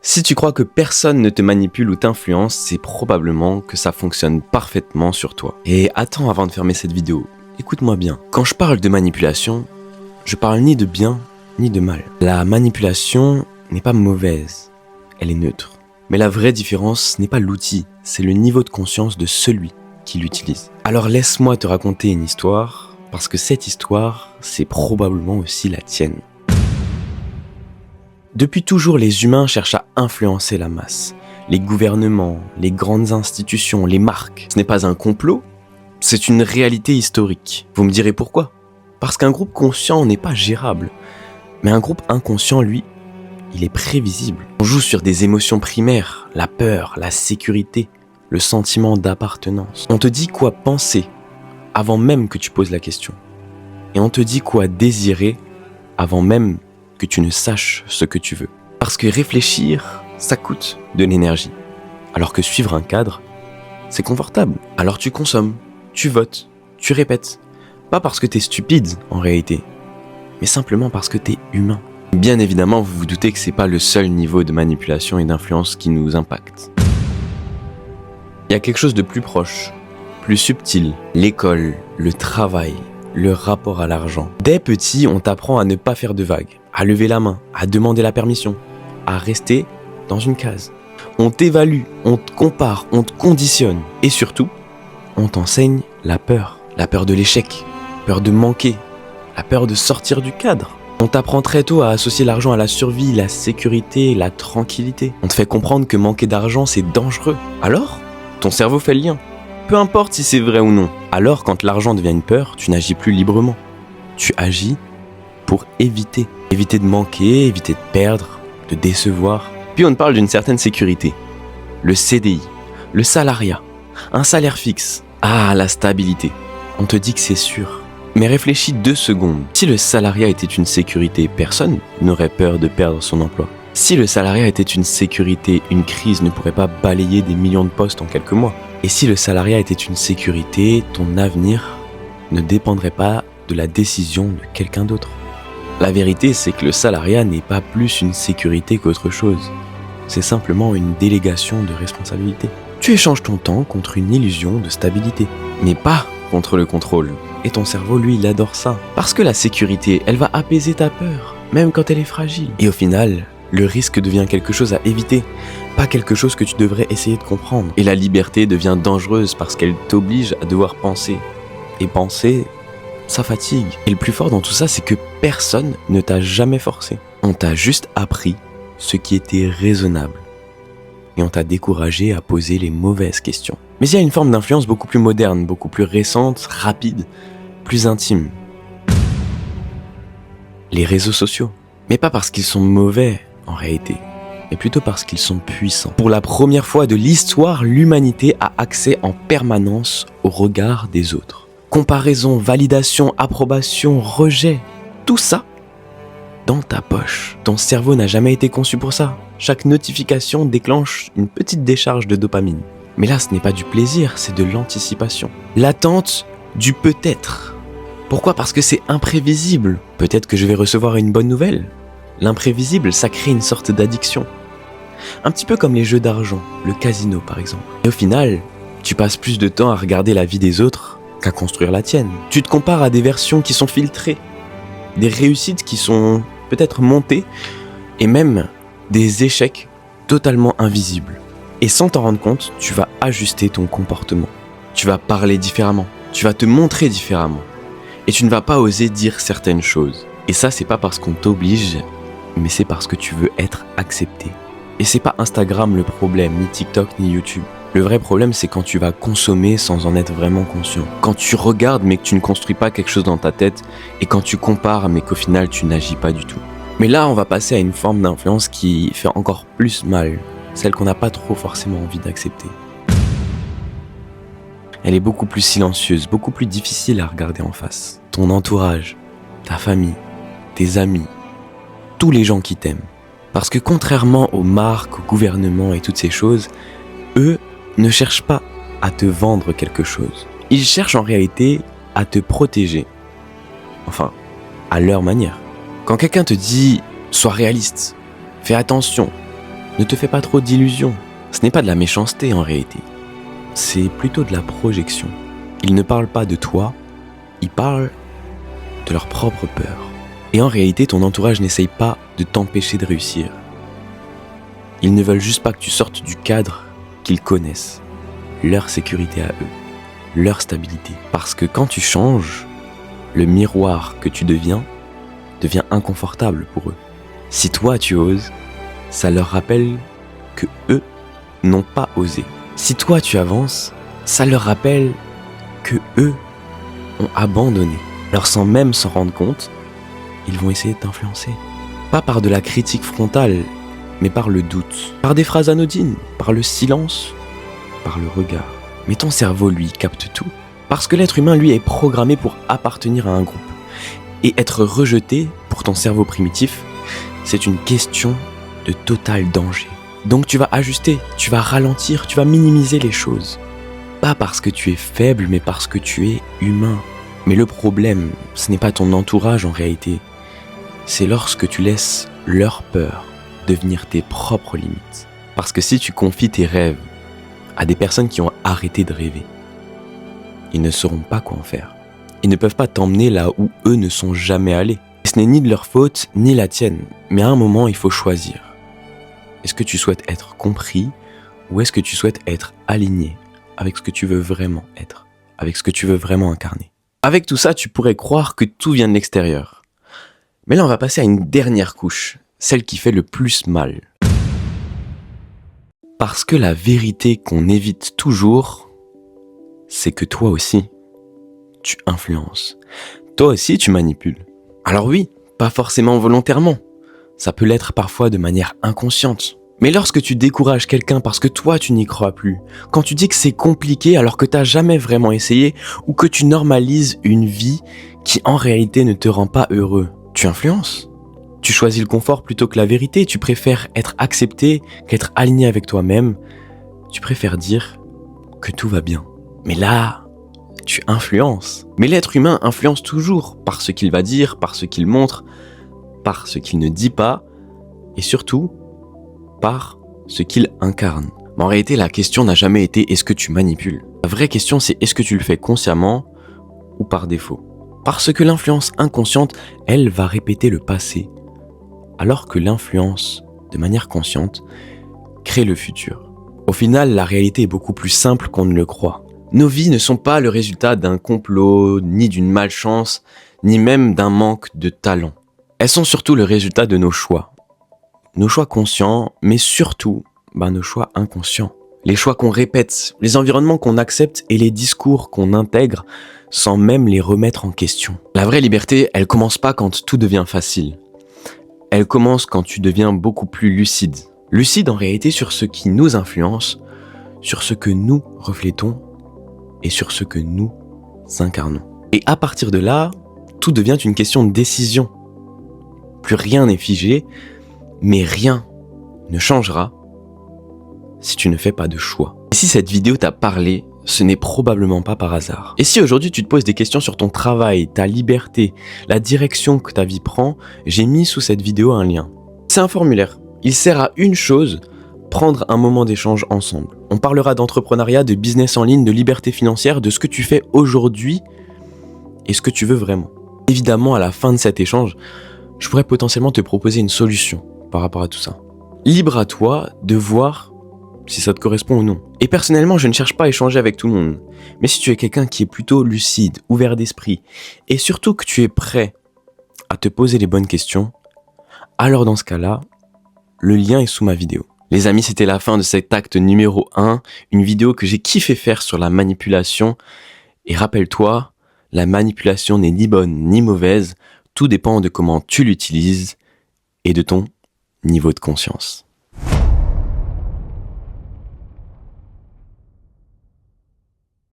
Si tu crois que personne ne te manipule ou t'influence, c'est probablement que ça fonctionne parfaitement sur toi. Et attends avant de fermer cette vidéo, écoute-moi bien. Quand je parle de manipulation, je parle ni de bien ni de mal. La manipulation n'est pas mauvaise, elle est neutre. Mais la vraie différence n'est pas l'outil, c'est le niveau de conscience de celui qui l'utilise. Alors laisse-moi te raconter une histoire, parce que cette histoire, c'est probablement aussi la tienne. Depuis toujours, les humains cherchent à influencer la masse. Les gouvernements, les grandes institutions, les marques. Ce n'est pas un complot, c'est une réalité historique. Vous me direz pourquoi ? Parce qu'un groupe conscient n'est pas gérable. Mais un groupe inconscient, lui, il est prévisible. On joue sur des émotions primaires, la peur, la sécurité, le sentiment d'appartenance. On te dit quoi penser avant même que tu poses la question. Et on te dit quoi désirer avant même que tu ne saches ce que tu veux. Parce que réfléchir, ça coûte de l'énergie. Alors que suivre un cadre, c'est confortable. Alors tu consommes, tu votes, tu répètes. Pas parce que t'es stupide en réalité, mais simplement parce que t'es humain. Bien évidemment, vous vous doutez que c'est pas le seul niveau de manipulation et d'influence qui nous impacte. Il y a quelque chose de plus proche, plus subtil. L'école, le travail, le rapport à l'argent. Dès petit, on t'apprend à ne pas faire de vagues, à lever la main, à demander la permission, à rester dans une case. On t'évalue, on te compare, on te conditionne. Et surtout, on t'enseigne la peur de l'échec, peur de manquer, la peur de sortir du cadre. On t'apprend très tôt à associer l'argent à la survie, la sécurité, la tranquillité. On te fait comprendre que manquer d'argent, c'est dangereux. Alors, ton cerveau fait le lien. Peu importe si c'est vrai ou non. Alors, quand l'argent devient une peur, tu n'agis plus librement. Tu agis pour éviter. Éviter de manquer, éviter de perdre, de décevoir. Puis on te parle d'une certaine sécurité. Le CDI, le salariat, un salaire fixe. Ah, la stabilité. On te dit que c'est sûr. Mais réfléchis 2 secondes. Si le salariat était une sécurité, personne n'aurait peur de perdre son emploi. Si le salariat était une sécurité, une crise ne pourrait pas balayer des millions de postes en quelques mois. Et si le salariat était une sécurité, ton avenir ne dépendrait pas de la décision de quelqu'un d'autre. La vérité, c'est que le salariat n'est pas plus une sécurité qu'autre chose. C'est simplement une délégation de responsabilité. Tu échanges ton temps contre une illusion de stabilité, mais pas contre le contrôle. Et ton cerveau, lui, il adore ça. Parce que la sécurité, elle va apaiser ta peur, même quand elle est fragile. Et au final, le risque devient quelque chose à éviter, pas quelque chose que tu devrais essayer de comprendre. Et la liberté devient dangereuse parce qu'elle t'oblige à devoir penser. Et penser, ça fatigue. Et le plus fort dans tout ça, c'est que personne ne t'a jamais forcé. On t'a juste appris ce qui était raisonnable. Et on t'a découragé à poser les mauvaises questions. Mais il y a une forme d'influence beaucoup plus moderne, beaucoup plus récente, rapide, plus intime. Les réseaux sociaux. Mais pas parce qu'ils sont mauvais, en réalité, mais plutôt parce qu'ils sont puissants. Pour la première fois de l'histoire, l'humanité a accès en permanence au regard des autres. Comparaison, validation, approbation, rejet, tout ça dans ta poche. Ton cerveau n'a jamais été conçu pour ça. Chaque notification déclenche une petite décharge de dopamine. Mais là, ce n'est pas du plaisir, c'est de l'anticipation. L'attente du peut-être. Pourquoi ? Parce que c'est imprévisible. Peut-être que je vais recevoir une bonne nouvelle. L'imprévisible, ça crée une sorte d'addiction. Un petit peu comme les jeux d'argent, le casino par exemple. Et au final, tu passes plus de temps à regarder la vie des autres qu'à construire la tienne. Tu te compares à des versions qui sont filtrées, des réussites qui sont peut-être montées, et même des échecs totalement invisibles. Et sans t'en rendre compte, tu vas ajuster ton comportement. Tu vas parler différemment, tu vas te montrer différemment. Et tu ne vas pas oser dire certaines choses. Et ça, c'est pas parce qu'on t'oblige, mais c'est parce que tu veux être accepté. Et c'est pas Instagram le problème, ni TikTok, ni YouTube. Le vrai problème, c'est quand tu vas consommer sans en être vraiment conscient. Quand tu regardes, mais que tu ne construis pas quelque chose dans ta tête, et quand tu compares, mais qu'au final, tu n'agis pas du tout. Mais là, on va passer à une forme d'influence qui fait encore plus mal, celle qu'on n'a pas trop forcément envie d'accepter. Elle est beaucoup plus silencieuse, beaucoup plus difficile à regarder en face. Ton entourage, ta famille, tes amis, tous les gens qui t'aiment. Parce que contrairement aux marques, au gouvernement et toutes ces choses, eux ne cherchent pas à te vendre quelque chose. Ils cherchent en réalité à te protéger. Enfin, à leur manière. Quand quelqu'un te dit « sois réaliste, fais attention », Ne te fais pas trop d'illusions. Ce n'est pas de la méchanceté en réalité. C'est plutôt de la projection. Ils ne parlent pas de toi, ils parlent de leur propre peur. Et en réalité, ton entourage n'essaye pas de t'empêcher de réussir. Ils ne veulent juste pas que tu sortes du cadre qu'ils connaissent, leur sécurité à eux, leur stabilité. Parce que quand tu changes, le miroir que tu deviens devient inconfortable pour eux. Si toi tu oses, ça leur rappelle que eux n'ont pas osé. Si toi tu avances, ça leur rappelle que eux ont abandonné. Alors sans même s'en rendre compte, ils vont essayer de t'influencer. Pas par de la critique frontale, mais par le doute. Par des phrases anodines, par le silence, par le regard. Mais ton cerveau, lui, capte tout. Parce que l'être humain, lui, est programmé pour appartenir à un groupe. Et être rejeté, pour ton cerveau primitif, c'est une question de total danger. Donc tu vas ajuster, tu vas ralentir, tu vas minimiser les choses. Pas parce que tu es faible, mais parce que tu es humain. Mais le problème, ce n'est pas ton entourage en réalité. C'est lorsque tu laisses leur peur devenir tes propres limites. Parce que si tu confies tes rêves à des personnes qui ont arrêté de rêver, ils ne sauront pas quoi en faire. Ils ne peuvent pas t'emmener là où eux ne sont jamais allés. Et ce n'est ni de leur faute, ni la tienne. Mais à un moment, il faut choisir. Est-ce que tu souhaites être compris ou est-ce que tu souhaites être aligné avec ce que tu veux vraiment être, avec ce que tu veux vraiment incarner? Avec tout ça, tu pourrais croire que tout vient de l'extérieur. Mais là, on va passer à une dernière couche, celle qui fait le plus mal. Parce que la vérité qu'on évite toujours, c'est que toi aussi, tu influences. Toi aussi, tu manipules. Alors oui, pas forcément volontairement. Ça peut l'être parfois de manière inconsciente. Mais lorsque tu décourages quelqu'un parce que toi tu n'y crois plus, quand tu dis que c'est compliqué alors que t'as jamais vraiment essayé, ou que tu normalises une vie qui en réalité ne te rend pas heureux, tu influences. Tu choisis le confort plutôt que la vérité, tu préfères être accepté qu'être aligné avec toi-même, tu préfères dire que tout va bien. Mais là, tu influences. Mais l'être humain influence toujours par ce qu'il va dire, par ce qu'il montre, par ce qu'il ne dit pas, et surtout, par ce qu'il incarne. Mais en réalité, la question n'a jamais été est-ce que tu manipules. La vraie question, c'est est-ce que tu le fais consciemment ou par défaut. Parce que l'influence inconsciente, elle va répéter le passé, alors que l'influence, de manière consciente, crée le futur. Au final, la réalité est beaucoup plus simple qu'on ne le croit. Nos vies ne sont pas le résultat d'un complot, ni d'une malchance, ni même d'un manque de talent. Elles sont surtout le résultat de nos choix. Nos choix conscients, mais surtout, nos choix inconscients. Les choix qu'on répète, les environnements qu'on accepte et les discours qu'on intègre sans même les remettre en question. La vraie liberté, elle commence pas quand tout devient facile. Elle commence quand tu deviens beaucoup plus lucide. Lucide en réalité sur ce qui nous influence, sur ce que nous reflétons et sur ce que nous incarnons. Et à partir de là, tout devient une question de décision. Plus rien n'est figé, mais rien ne changera si tu ne fais pas de choix. Et si cette vidéo t'a parlé, ce n'est probablement pas par hasard. Et si aujourd'hui tu te poses des questions sur ton travail, ta liberté, la direction que ta vie prend, j'ai mis sous cette vidéo un lien. C'est un formulaire. Il sert à une chose, prendre un moment d'échange ensemble. On parlera d'entrepreneuriat, de business en ligne, de liberté financière, de ce que tu fais aujourd'hui et ce que tu veux vraiment. Évidemment, à la fin de cet échange, je pourrais potentiellement te proposer une solution par rapport à tout ça. Libre à toi de voir si ça te correspond ou non. Et personnellement, je ne cherche pas à échanger avec tout le monde. Mais si tu es quelqu'un qui est plutôt lucide, ouvert d'esprit, et surtout que tu es prêt à te poser les bonnes questions, alors dans ce cas-là, le lien est sous ma vidéo. Les amis, c'était la fin de cet acte numéro 1, une vidéo que j'ai kiffé faire sur la manipulation. Et rappelle-toi, la manipulation n'est ni bonne ni mauvaise, tout dépend de comment tu l'utilises et de ton niveau de conscience.